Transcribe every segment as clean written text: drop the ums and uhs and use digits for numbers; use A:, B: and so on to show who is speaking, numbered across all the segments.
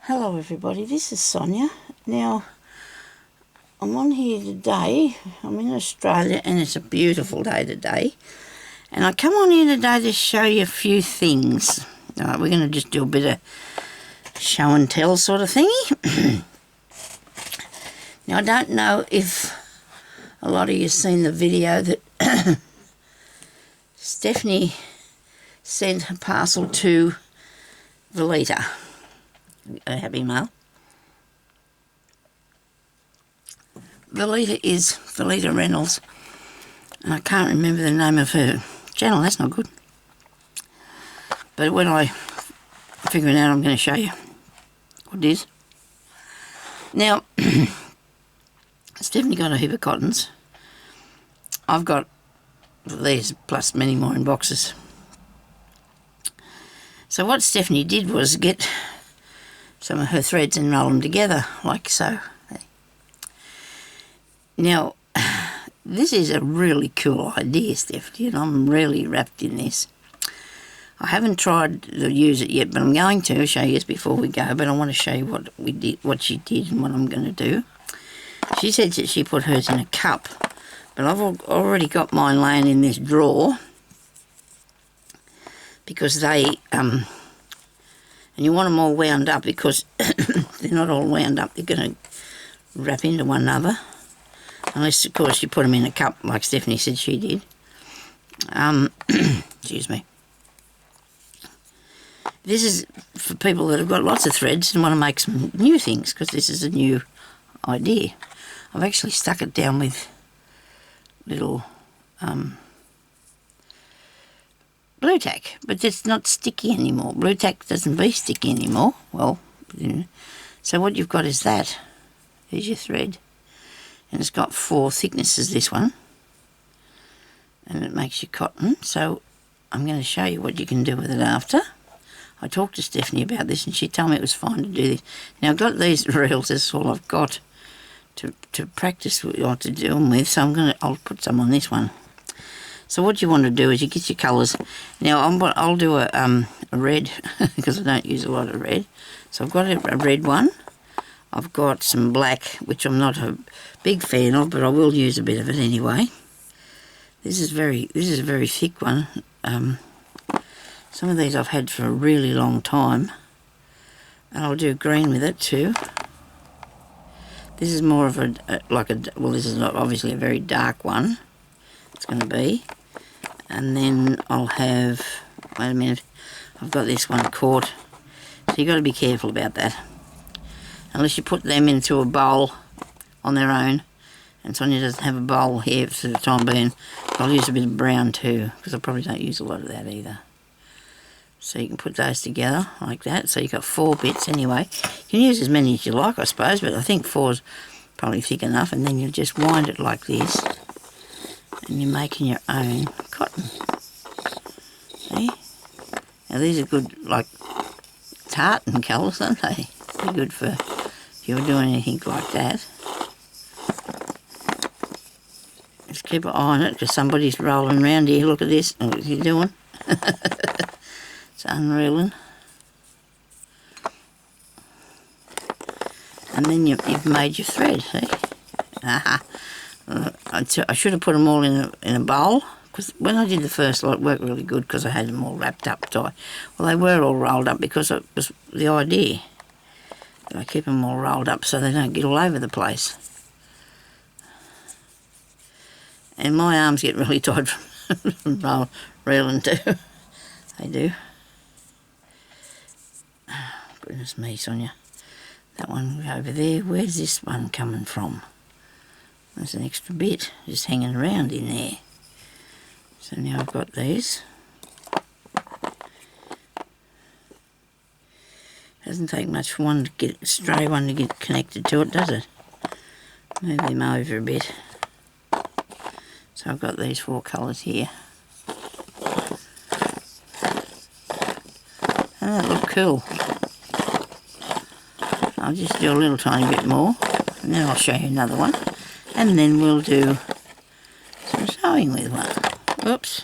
A: Hello everybody, this is Sonia. Now, I'm on here today, I'm in Australia and it's a beautiful day today. And I come on here today to show you a few things. Alright, we're going to just do a bit of show and tell sort of thingy. Now, I don't know if a lot of you have seen the video that Stephanie sent her parcel to Velita. A happy mail. Velita is Velita Reynolds, and I can't remember the name of her channel. That's not good. But when I figure it out, I'm going to show you what it is. Now, Stephanie got a heap of cottons. I've got these plus many more in boxes. So what Stephanie did was get some of her threads and roll them together like so. Now, this is a really cool idea, Stephanie, and I'm really wrapped in this. I haven't tried to use it yet, but I'm going to show you this before we go, but I want to show you what she did and what I'm going to do. She said that she put hers in a cup, but I've already got mine laying in this drawer because they... and you want them all wound up because they're not all wound up. They're going to wrap into one another. Unless, of course, you put them in a cup like Stephanie said she did. Excuse me. This is for people that have got lots of threads and want to make some new things because this is a new idea. I've actually stuck it down with little... blue tack, but it's not sticky anymore. Blue tack doesn't be sticky anymore. Well, you know. So what you've got is that. There's your thread. And it's got 4 thicknesses, this one. And it makes your cotton. So I'm going to show you what you can do with it after. I talked to Stephanie about this and she told me it was fine to do this. Now I've got these reels, that's all I've got to practice what to do them with. So I'll put some on this one. So what you want to do is you get your colours. Now I'll do a red because I don't use a lot of red. So I've got a red one. I've got some black, which I'm not a big fan of, but I will use a bit of it anyway. This is a very thick one. Some of these I've had for a really long time, and I'll do green with it too. This is more of well, this is not obviously a very dark one. It's going to be. And then I'll have, wait a minute, I've got this one caught. So you've got to be careful about that. Unless you put them into a bowl on their own. And Sonia doesn't have a bowl here for the time being. I'll use a bit of brown too, because I probably don't use a lot of that either. So you can put those together like that. So you've got 4 bits anyway. You can use as many as you like, I suppose, but I think 4's probably thick enough. And then you just wind it like this. And you're making your own cotton. See? Now these are good, like, tartan colours, aren't they? They're good for if you're doing anything like that. Just keep an eye on it because somebody's rolling around here. Look at this. What are you doing? It's unreeling. And then you've made your thread, see? I should have put them all in a bowl because when I did the first lot it worked really good because I had them all wrapped up tight. Well, they were all rolled up because it was the idea that I keep them all rolled up so they don't get all over the place. And my arms get really tight from reeling too. They do. Goodness me, Sonia. That one over there. Where's this one coming from? There's an extra bit just hanging around in there. So now I've got these. Doesn't take much for one to get a stray one to get connected to it, does it? Move them over a bit. So I've got these 4 colours here. Doesn't that look cool? I'll just do a little tiny bit more and then I'll show you another one. And then we'll do some sewing with one. Oops.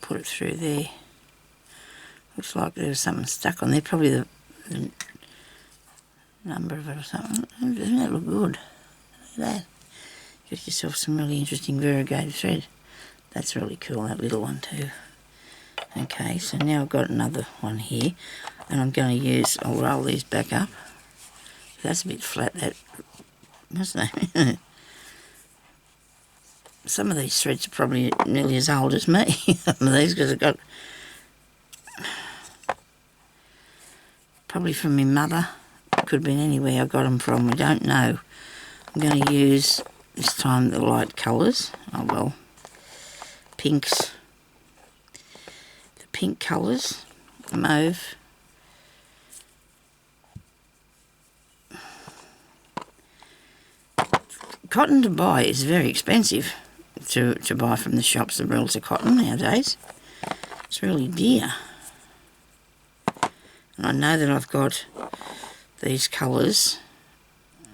A: put it through there. Looks like there was something stuck on there, probably the number of it or something. Doesn't that look good? Look at that. Get yourself some really interesting variegated thread. That's really cool, that little one too. Okay, so now I've got another one here, and I'm going to use, I'll roll these back up. That's a bit flat, that, wasn't it? Some of these threads are probably nearly as old as me, some of these, because I've got, probably from my mother, could have been anywhere I got them from, we don't know. I'm going to use, this time, the light colours, oh well, pinks, the pink colours, mauve, cotton to buy is very expensive to buy from the shops, the reels of cotton nowadays. It's really dear. And I know that I've got these colours.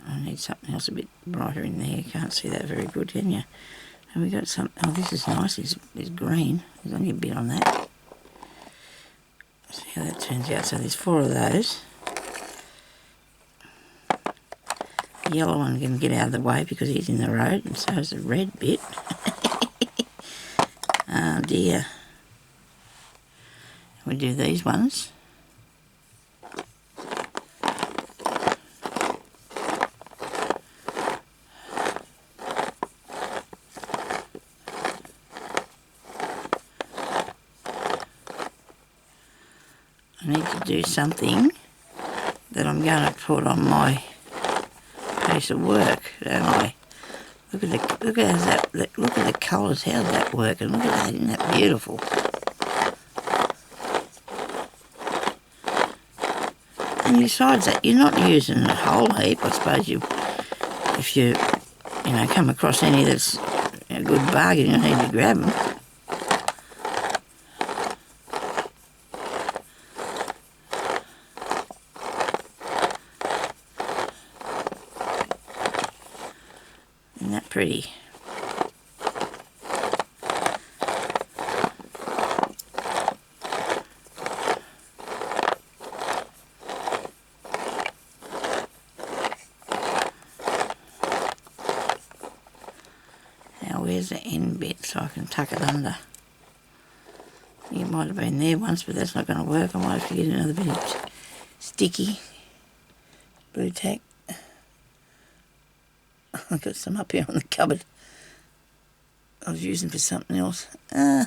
A: I need something else a bit brighter in there. You can't see that very good, can you? And we got some, oh, this is nice, it's green. There's only a bit on that. See how that turns out. So there's 4 of those. The yellow one can get out of the way because he's in the road, and so is the red bit. Oh dear. We do these ones. I need to do something that I'm going to put on my piece of work, don't I? Look at the colours. How did that work? And look at that, isn't that beautiful? And besides that, you're not using a whole heap. I suppose if you come across any that's a good bargain, you need to grab them. Isn't that pretty? Now where's the end bit so I can tuck it under? It might have been there once, but that's not going to work. I might have to get another bit of sticky blue tack. I've got some up here on the cupboard. I was using for something else. Now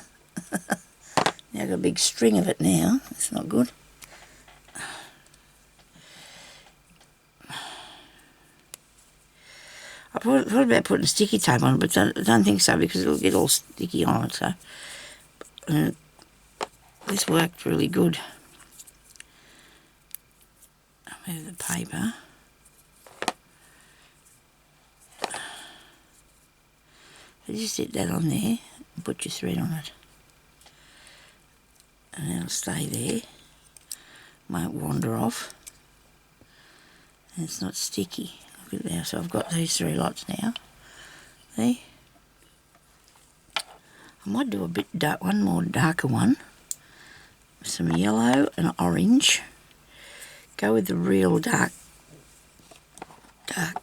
A: I've got a big string of it now. That's not good. I thought about putting sticky tape on it, but I don't think so because it'll get all sticky on it. So this worked really good. I'll move the paper. So just sit that on there and put your thread on it. And it'll stay there. Won't wander off. And it's not sticky. Look at that. So I've got these 3 lots now. See? I might do a bit dark, one more darker one. Some yellow and orange. Go with the real dark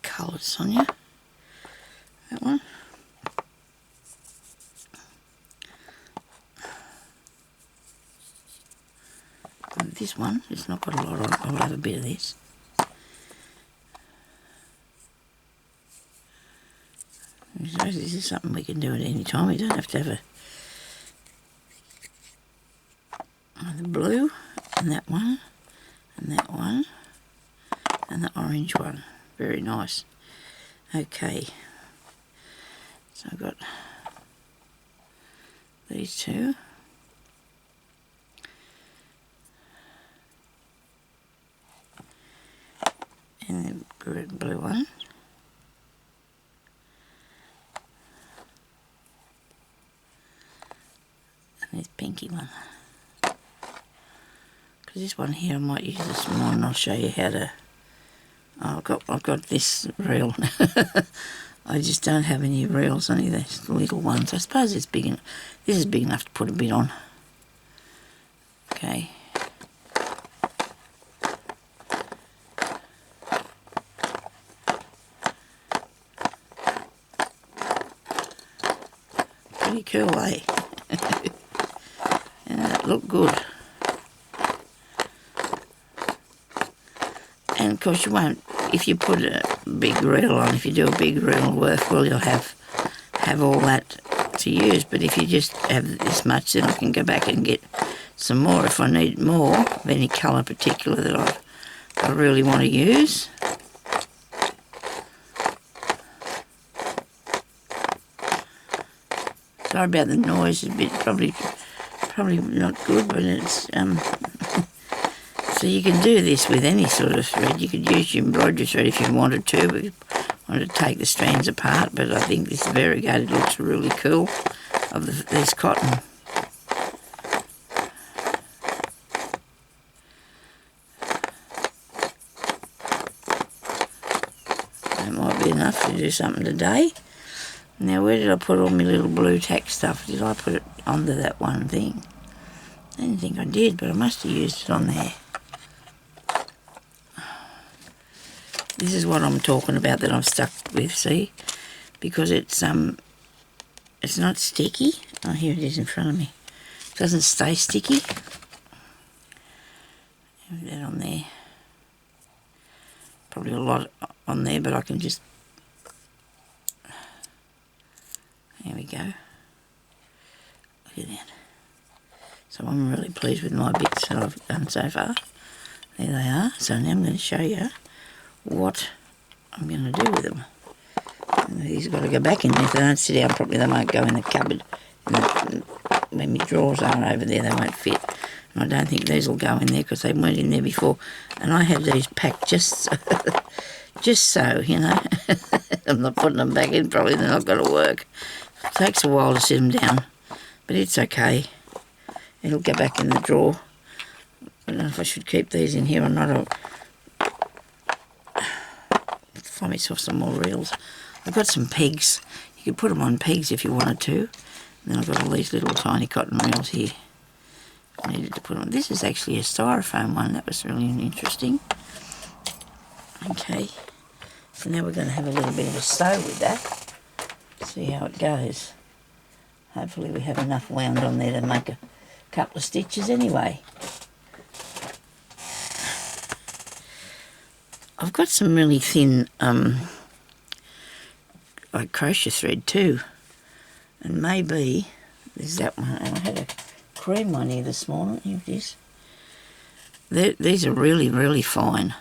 A: colours, Sonia. That one. This one, it's not got a lot on it. I'll have a bit of this. So this is something we can do at any time. We don't have to have the blue, and that one, and that one, and the orange one. Very nice. Okay. So I've got these 2. And the blue one. And this pinky one. Because this one here I might use this more, and I'll show you how to. Oh, I've got this reel. I just don't have any reels, only these little ones. I suppose it's big enough. This is big enough to put a bit on. Okay. Pretty cool, eh? And that looked good. And of course you won't, if you put a big reel on, if you do a big reel of work, well, you'll have all that to use. But if you just have this much, then I can go back and get some more if I need more of any colour particular that I really want to use. Sorry about the noise, it's a bit probably not good, but it's so you can do this with any sort of thread. You could use your embroidery thread if you wanted to, but you wanted to take the strands apart. But I think this variegated looks really cool of this cotton. That might be enough to do something today. Now, where did I put all my little blue tack stuff? Did I put it onto that one thing? I didn't think I did, but I must have used it on there. This is what I'm talking about that I'm stuck with, see? Because it's not sticky. Oh, here it is in front of me. It doesn't stay sticky. Have that on there. Probably a lot on there, but I can just... There we go. Look at that. So I'm really pleased with my bits that I've done so far. There they are. So now I'm going to show you what I'm going to do with them. And these have got to go back in there. If they don't sit down properly, they won't go in the cupboard. And when my drawers are over there, they won't fit. And I don't think these will go in there because they weren't in there before. And I had these packed just so, you know. I'm not putting them back in, probably they're not going to work. It takes a while to sit them down, but it's okay. It'll go back in the drawer. I don't know if I should keep these in here or not. I'll find myself some more reels. I've got some pegs. You could put them on pegs if you wanted to. And then I've got all these little tiny cotton reels here. I needed to put on. This is actually a styrofoam one. That was really interesting. Okay. So now we're going to have a little bit of a sew with that. See how it goes. Hopefully we have enough wound on there to make a couple of stitches anyway. I've got some really thin like crochet thread too, and maybe there's that one, and I had a cream one here this morning. Here it is. These are really fine,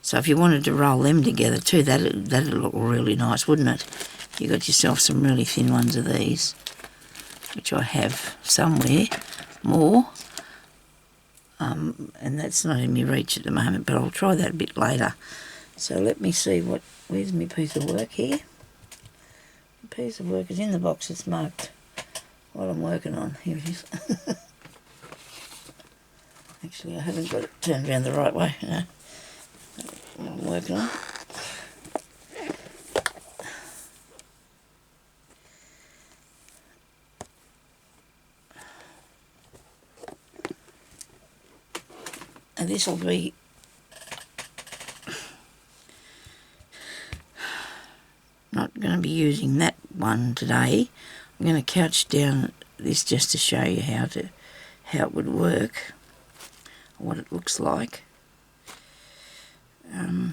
A: so if you wanted to roll them together too, that'd look really nice, wouldn't it? You got yourself some really thin ones of these, which I have somewhere more, and that's not in my reach at the moment, but I'll try that a bit later. So let me see where's my piece of work here. The piece of work is in the box. It's marked what I'm working on. Here it is. Actually, I haven't got it turned around the right way. No. What I'm working on. And this will be not going to be using that one today. I'm going to couch down this just to show you how it would work, what it looks like. I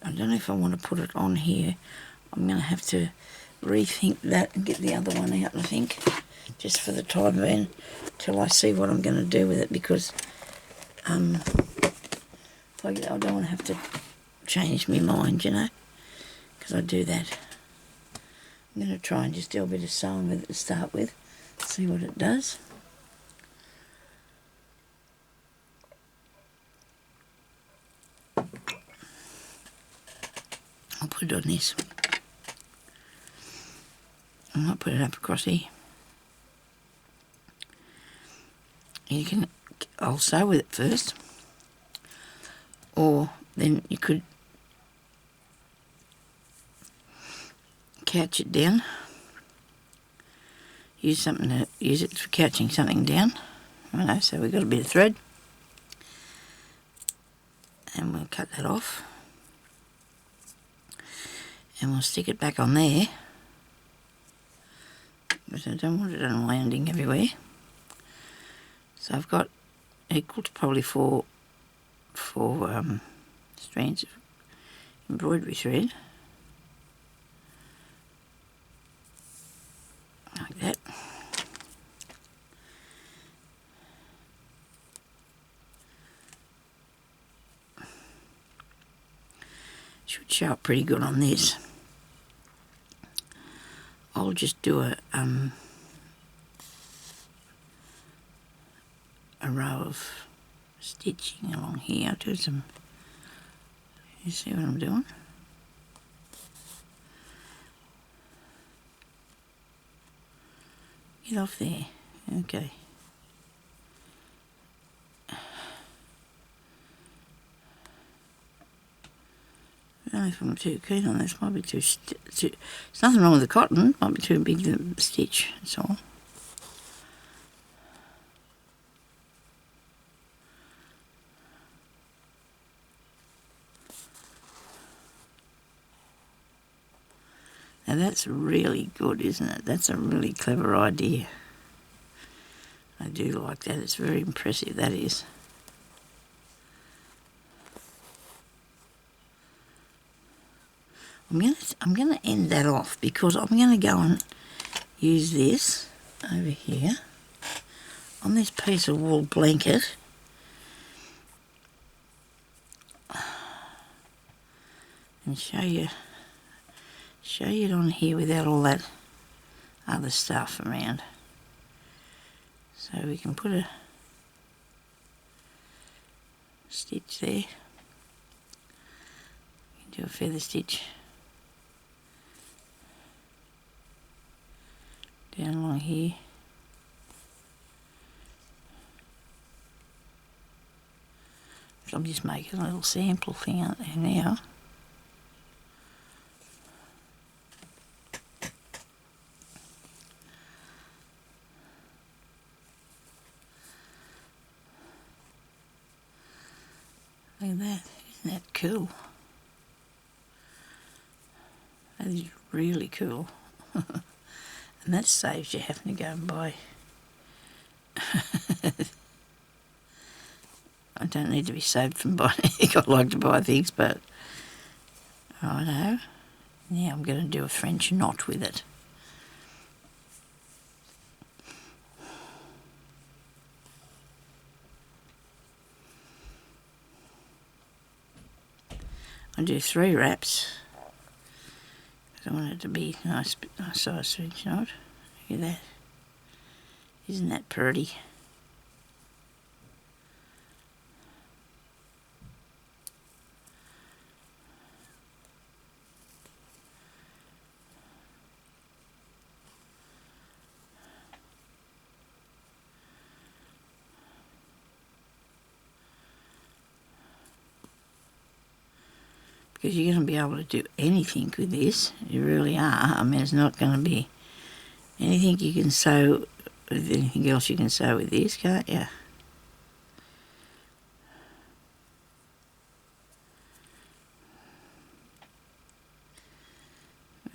A: don't know if I want to put it on here. I'm going to have to rethink that and get the other one out, I think, just for the time being, till I see what I'm going to do with it, because I don't want to have to change my mind, you know, because I do that. I'm going to try and just do a bit of sewing with it to start with, see what it does. I'll put it on this. I might put it up across here. I'll sew with it first, or then you could couch it down use it for catching something down. I know, so we've got a bit of thread. And we'll cut that off. And we'll stick it back on there. Because I don't want it unwounding everywhere. So I've got equal to probably four strands of embroidery thread. Like that. Should show up pretty good on this. I'll just do a row of stitching along here. I'll do some, you see what I'm doing? Get off there, okay. I don't know if I'm too keen on this, might be too, there's nothing wrong with the cotton, might be too big the stitch, that's all. Now that's really good, isn't it? That's a really clever idea. I do like that, it's very impressive, that is. I'm gonna end that off because I'm gonna go and use this over here on this piece of wool blanket. And show you it on here without all that other stuff around. So we can put a stitch there. We can do a feather stitch down along here. So I'm just making a little sample thing out there now. Look at that, isn't that cool? That is really cool. And that saves you having to go and buy. I don't need to be saved from buying anything. I like to buy things, but righto. Now I'm going to do a French knot with it. I do 3 wraps. I want it to be nice size French knot. Look at that. Isn't that pretty? Because you're going to be able to do anything with this. You really are. I mean, it's not going to be anything you can sew with anything else you can sew with this, can't you?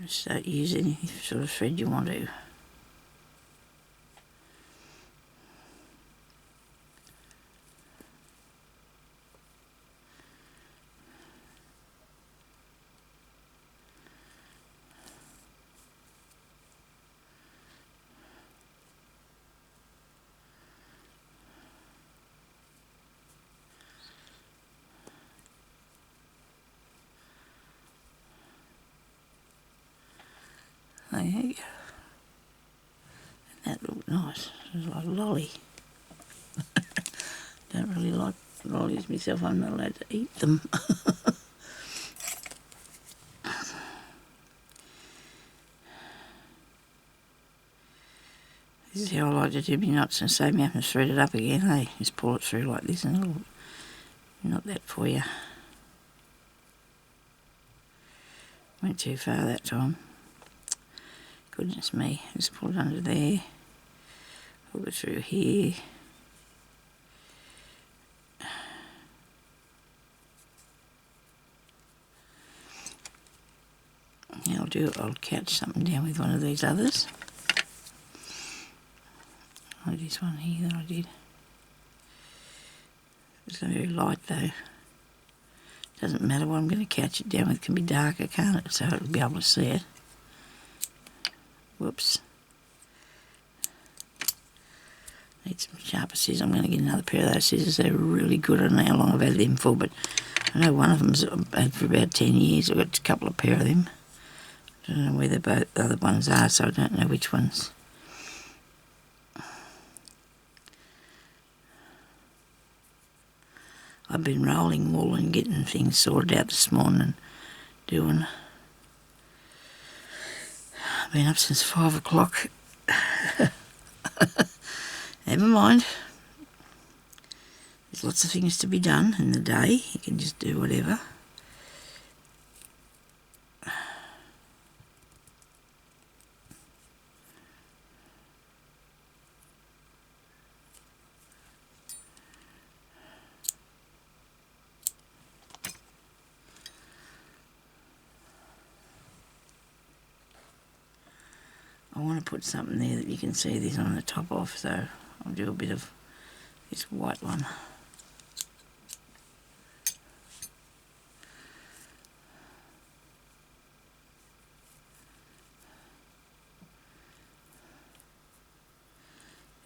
A: Start using any sort of thread you want to. There you go. And that looked nice. It was like a lolly. Don't really like lollies myself. I'm not allowed to eat them. This is how I like to do my knots and save me having to thread it up again. Hey, just pull it through like this and it'll knot that for you. Went too far that time. Goodness me, just pull it under there. Hook it through here. Now I'll catch something down with one of these others. Like this one here that I did. It's very light though. Doesn't matter what I'm going to catch it down with. It can be darker, can't it? So it'll be able to see it. Whoops. Need some sharper scissors. I'm going to get another pair of those scissors. They're really good. I don't know how long I've had them for, but I know one of them's had for about 10 years. I've got a couple of pair of them. I don't know where the other ones are, so I don't know which ones. I've been rolling wool and getting things sorted out this morning and doing. I've been up since 5 o'clock. Never mind. There's lots of things to be done in the day. You can just do whatever. I want to put something there that you can see this on the top of, so I'll do a bit of this white one.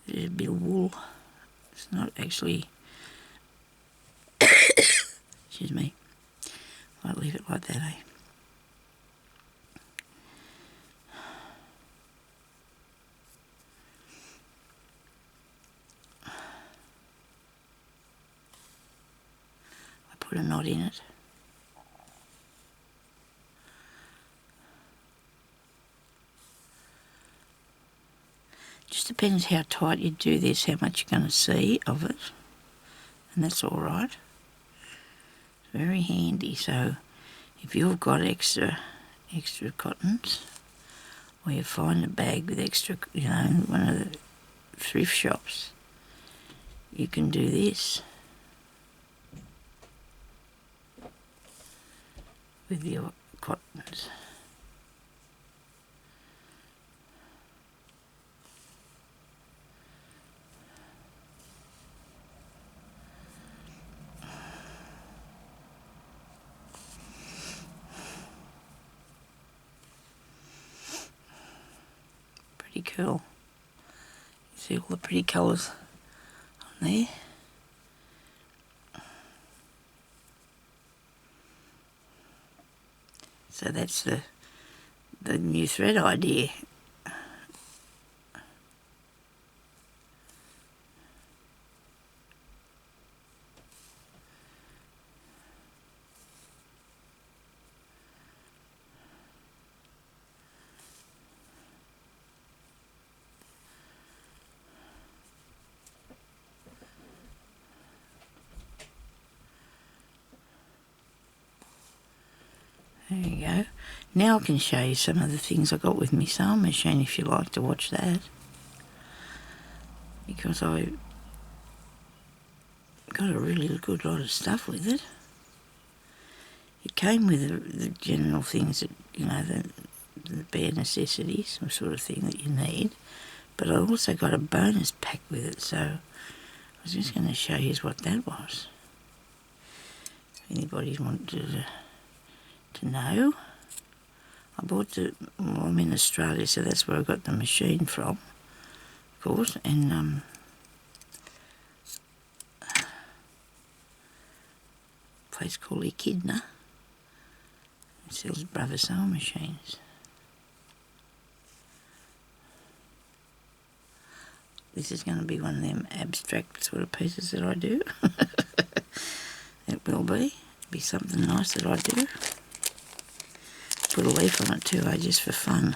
A: There's a bit of wool. It's not actually, excuse me, I'll leave it like that, eh? Put a knot in it. Just depends how tight you do this, how much you're going to see of it, and that's all right. It's very handy. So if you've got extra cottons, or you find a bag with extra, you know, in one of the thrift shops, you can do this with your cottons. Pretty cool. You see all the pretty colours on there. So that's the new thread idea. There you go. Now I can show you some of the things I got with my sewing machine if you like to watch that. Because I got a really good lot of stuff with it. It came with the general things that, you know, the bare necessities, the sort of thing that you need. But I also got a bonus pack with it, so I was just going to show you what that was. If anybody wanted to know. I bought well, I'm in Australia, so that's where I got the machine from, of course, and a place called Echidna. It sells Brother sewing machines. This is going to be one of them abstract sort of pieces that I do. It will be. It'll be something nice that I do. Put a leaf on it too, just for fun.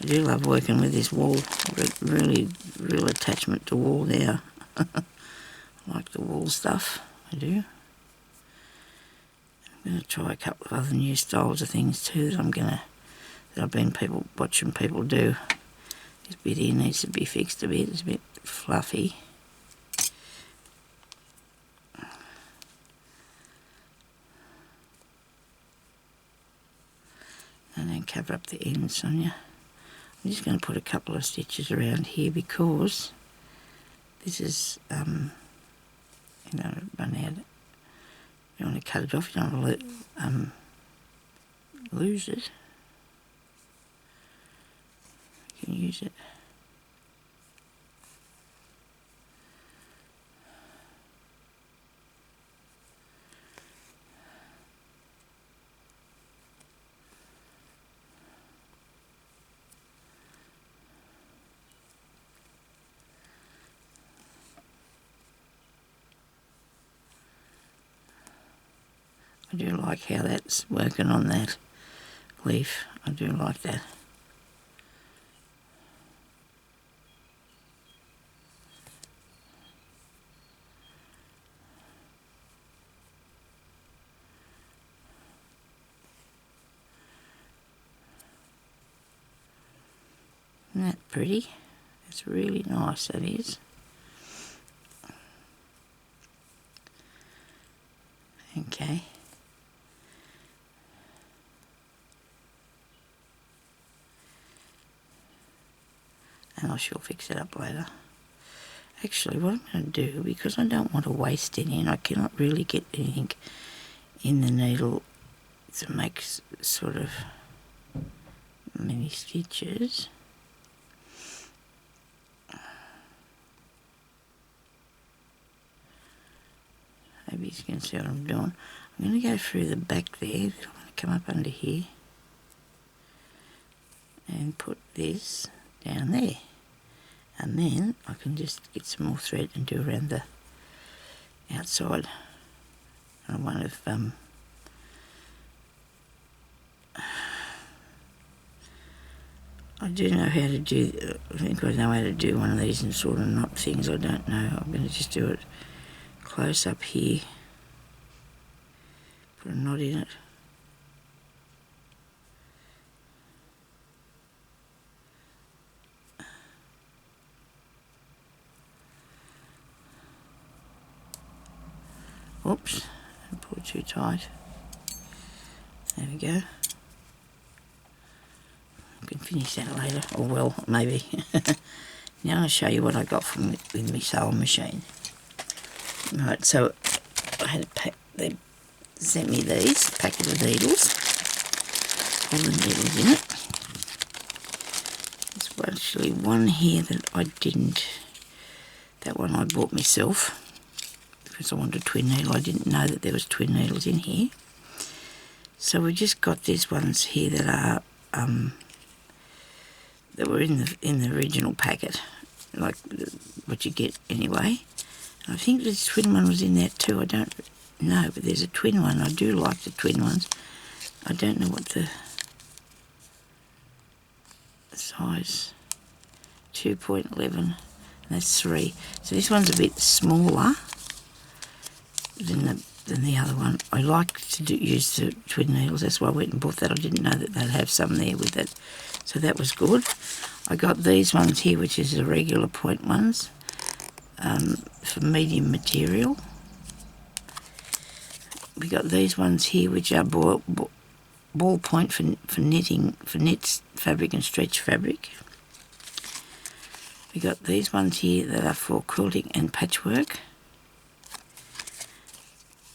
A: I do love working with this wool. I've got really real attachment to wool now. I like the wool stuff, I do. I'm going to try a couple of other new styles of things too that I've been watching people do. This bit here needs to be fixed a bit, it's a bit fluffy. And then cover up the end, Sonia. I'm just going to put a couple of stitches around here because this is, run out. You want to cut it off, you don't want to lose it. You can use it. I do like how that's working on that leaf. I do like that. Isn't that pretty? It's really nice, that is. Okay. And I shall fix it up later. Actually, what I'm going to do, because I don't want to waste any, and I cannot really get anything in the needle to make sort of many stitches. Maybe you can see what I'm doing. I'm going to go through the back there. I'm going to come up under here and put this down there. And then I can just get some more thread and do around the outside. And one of I do know how to do, I think I know how to do one of these and sort of knot things. I don't know. I'm going to just do it close up here. Put a knot in it. Oops, I pulled it too tight. There we go. I can finish that later, or well, maybe. Now I'll show you what I got from with my sewing machine. Right, so I had a pack, they sent me these, packet of needles. All the needles in it. There's actually one here that I didn't, that one I bought myself. Because I wanted a twin needle. I didn't know that there was twin needles in here. So we just got these ones here that are that were in the original packet, like what you get anyway. And I think this twin one was in there too. I don't know, but there's a twin one. I do like the twin ones. I don't know what the size. 2.11. That's 3. So this one's a bit smaller than the other one. I like to use the twin needles, that's why I went and bought that. I didn't know that they'd have some there with it, so that was good. I got these ones here, which is the regular point ones, for medium material. We got these ones here, which are ball point for knitting, for knits fabric and stretch fabric. We got these ones here that are for quilting and patchwork.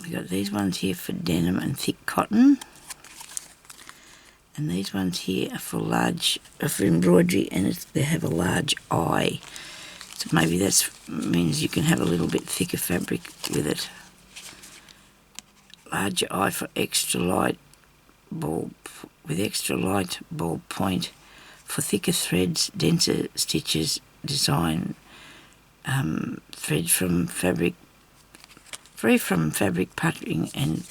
A: We got these ones here for denim and thick cotton. And these ones here are for embroidery, and they have a large eye. So maybe that means you can have a little bit thicker fabric with it. Larger eye for extra light ball, with extra light ball point for thicker threads, denser stitches, design, thread from fabric, free from fabric puttering and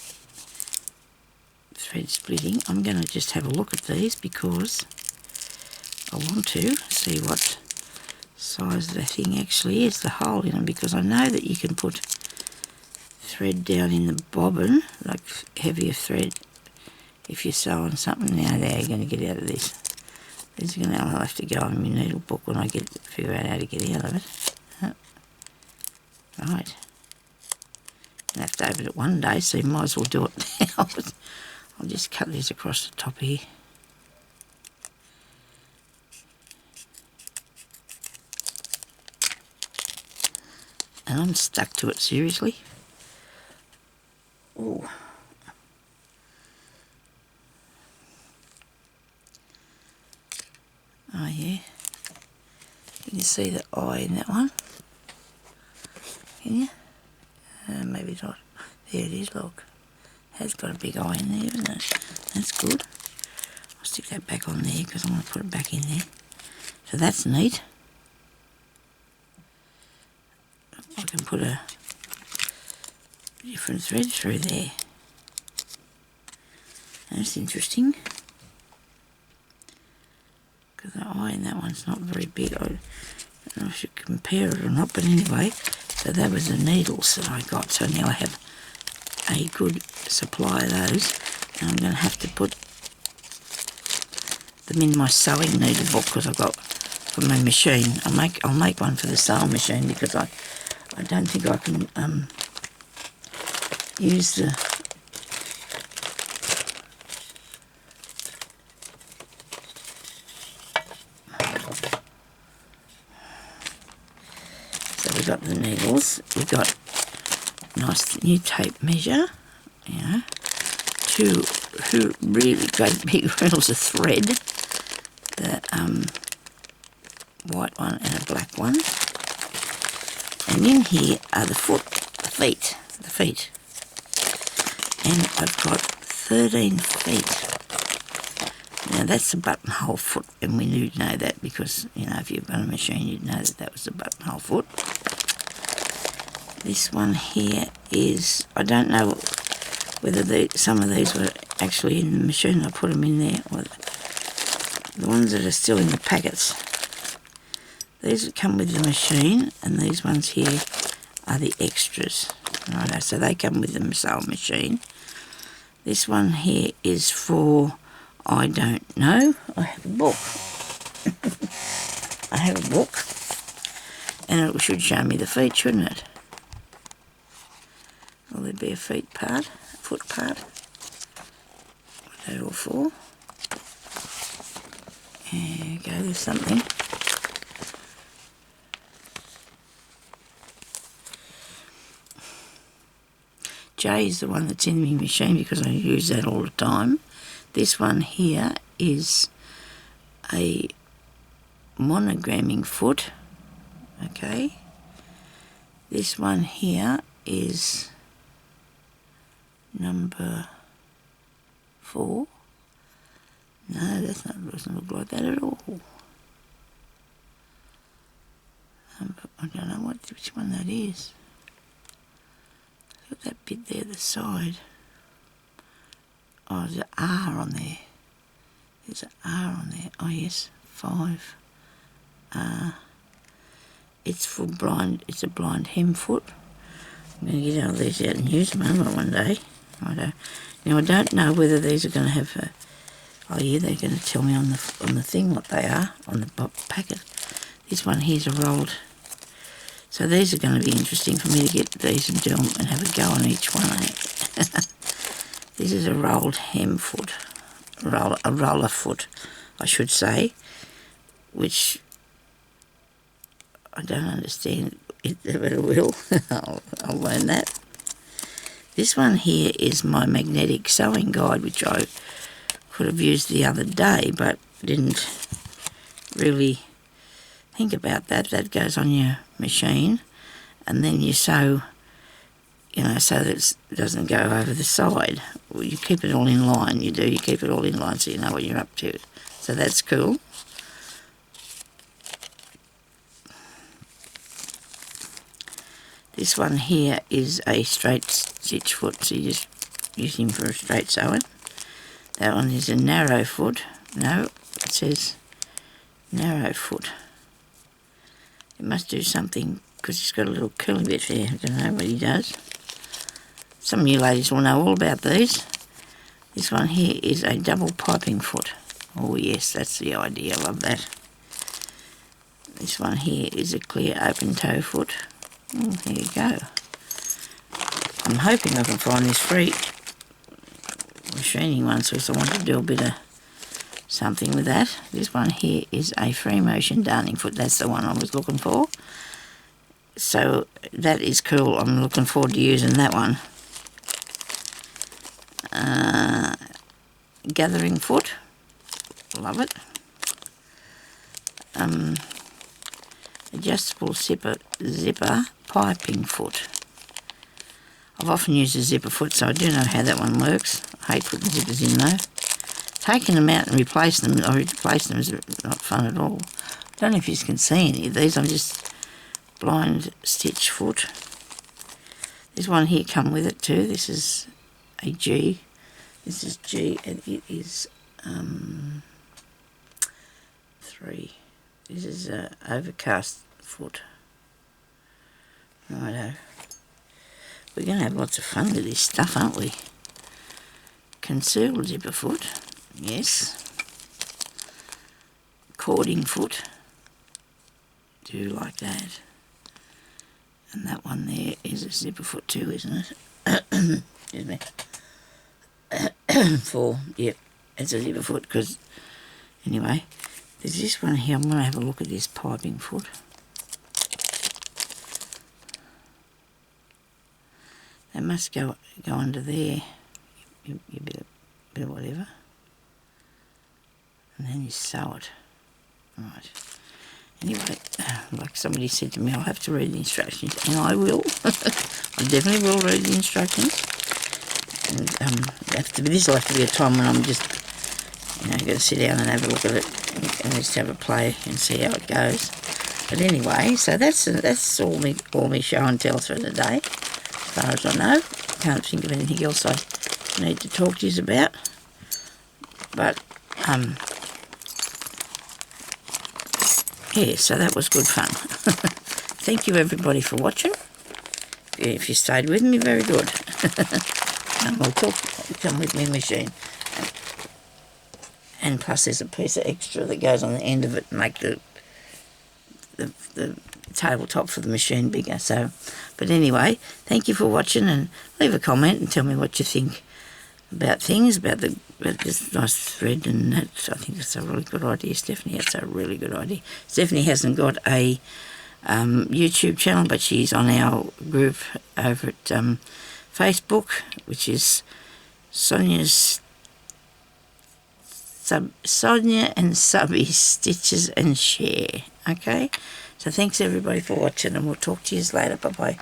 A: thread splitting. I'm going to just have a look at these because I want to see what size that thing actually is, the hole in them, because I know that you can put thread down in the bobbin, like heavier thread, if you're sewing something. Now there, you're going to get out of this. I'll have to go on my needle book when I figure out how to get out of it. Right. I'll have to open it one day, so you might as well do it now. I'll just cut these across the top here. And I'm stuck to it, seriously. Oh. Oh yeah. You can see the eye in that one. Can you? Maybe not. There it is, look. Has got a big eye in there, isn't it? That's good. I'll stick that back on there because I want to put it back in there. So that's neat. I can put a different thread through there. That's interesting. Because the eye in that one's not very big. I don't know if I should compare it or not, but anyway, so that was the needles that I got. So now I have a good supply of those, and I'm going to have to put them in my sewing needle book because I've got for my machine. I'll make one for the sewing machine because I don't think I can use the we've got the needles, we've got nice new tape measure, you know, two really great big reels of thread, the white one and a black one, and in here are the feet, and I've got 13 feet. Now that's a buttonhole foot, and we do know that because, you know, if you've got a machine you'd know that that was a buttonhole foot. This one here is, I don't know whether some of these were actually in the machine, I put them in there, or the ones that are still in the packets. These that come with the machine, and these ones here are the extras. Right, so they come with the sewing machine. This one here is for, I don't know, I have a book. I have a book, and it should show me the feet, shouldn't it? Will there be a foot part? What are they all for? There you go, there's something. J is the one that's in my machine because I use that all the time. This one here is a monogramming foot, okay. This one here is number 4. No, doesn't look like that at all. I don't know which one that is. Look at that bit there, the side. Oh, there's an R on there. There's an R on there. Oh yes, 5. It's for blind. It's a blind hem foot. I'm going to get all these out and use them one day. Now I don't know whether these are going to have a. Oh yeah, they're going to tell me on the thing what they are on the packet. This one here's a rolled. So these are going to be interesting for me to get these and do them and have a go on each one. This is a rolled hem foot, a roller foot, I should say, which I don't understand it, but I will. I'll learn that. This one here is my magnetic sewing guide, which I could have used the other day, but didn't really think about that. That goes on your machine, and then you sew, you know, so that it doesn't go over the side. Well, you keep it all in line, you keep it all in line so you know what you're up to. So that's cool. This one here is a straight stitch foot, so you just use him for a straight sewing. That one is a narrow foot. No, it says narrow foot. It must do something because he's got a little curly bit there. I don't know what he does. Some of you ladies will know all about these. This one here is a double piping foot. Oh yes, that's the idea. I love that. This one here is a clear open toe foot. Oh, there you go. I'm hoping I can find this free machining one, because I want to do a bit of something with that. This one here is a free motion darning foot. That's the one I was looking for. So that is cool. I'm looking forward to using that one. Gathering foot. Love it. Adjustable zipper piping foot. I've often used a zipper foot, so I do know how that one works. I hate putting zippers in though. Taking them out and replacing them is not fun at all. I don't know if you can see any of these. I'm just blind stitch foot. There's one here come with it too. This is a G. This is G, and it is 3. This is a overcast foot. Righto. We're going to have lots of fun with this stuff, aren't we? Concealed zipper foot. Yes. Cording foot. Do like that. And that one there is a zipper foot too, isn't it? Excuse me. 4. Yep, it's a zipper foot, because anyway, there's this one here. I'm going to have a look at this piping foot. That must go under there. You bit of whatever, and then you sew it. Right. Anyway, like somebody said to me, I'll have to read the instructions, and I will. I definitely will read the instructions. And this will have to be a time when I'm just, going to sit down and have a look at it, and just have a play and see how it goes. But anyway, so that's all me show and tell for today, as far as I know. Can't think of anything else I need to talk to you about. But yeah, so that was good fun. Thank you everybody for watching. If you stayed with me, very good. And we'll come with me machine. And plus there's a piece of extra that goes on the end of it and make the tabletop for the machine bigger. So, but anyway, thank you for watching, and leave a comment and tell me what you think about things, about this nice thread, and that. I think it's a really good idea, Stephanie. It's a really good idea. Stephanie hasn't got a YouTube channel, but she's on our group over at Facebook, which is Sonya and Subby Stitches and Share. Okay, so thanks everybody for watching, and we'll talk to you later. Bye bye.